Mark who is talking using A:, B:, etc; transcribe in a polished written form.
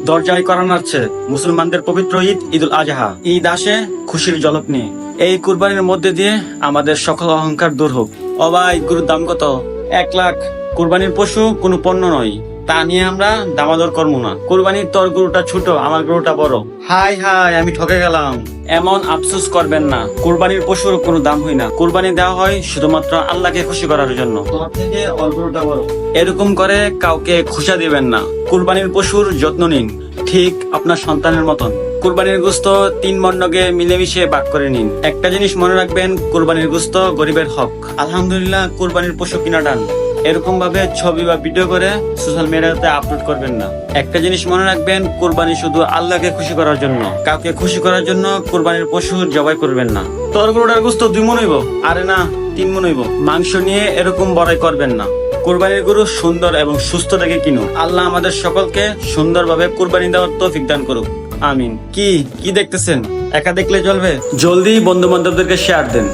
A: দরজায় করা নাড়ছে মুসলমানদের পবিত্র ঈদ ঈদুল আজহা। ঈদ আসে খুশির ঝলক নিয়ে। এই কুরবানির মধ্যে দিয়ে আমাদের সকল অহংকার দূর হোক। ও ভাই, গরুর দাম কত? 1 লাখ। কুরবানির পশু কোনো পণ্য নয়, তা নিয়ে আমরা দামাদর করবো না। কুরবানির তোর গরুটা ছোট, আমার গরুটা বড়। হাই হাই, আমি ঠকে গেলাম। এমন আফসোস করবেন না, কুরবানির পশুর কোনো দাম হয় না। কুরবানি দেওয়া হয় শুধুমাত্র আল্লাহকে খুশি করার জন্য। তোর থেকে ওর গরুটা বড়, এরকম করে কাউকে খুশা দিবেন না। কুরবানির পশুর যত্ন নিন, ঠিক আপনার সন্তানের মতন। কুরবানির গোস্ত 3 বর্ণকে মিলেমিশে ভাগ করে নিন। একটা জিনিস মনে রাখবেন, কুরবানির গোস্ত গরিবের হক। আলহামদুলিল্লাহ, কুরবানির পশু কিনা ডান। এরকম ভাবে ছবি বা ভিডিও করে সোশ্যাল মিডিয়াতে আপলোড করবেন না। একটা জিনিস মনে রাখবেন, কুরবানি শুধু আল্লাহকে খুশি করার জন্য। কাউকে খুশি করার জন্য কুরবানির পশু জবাই করবেন না। তোর গরুটার গোস্ত 2 মণ হইব? আরে না, 3 মণ হইব। মাংস নিয়ে এরকম বড়াই করবেন না। কুরবানির গরু সুন্দর এবং সুস্থ দেখে কিনুন। আল্লাহ আমাদের সকলকে সুন্দরভাবে কুরবানি দেওয়ার তৌফিক দান করুক, আমিন। কি দেখতেছেন? একা দেখলে চলবে? জলদি বন্ধু বান্ধবদেরকে শেয়ার দেন।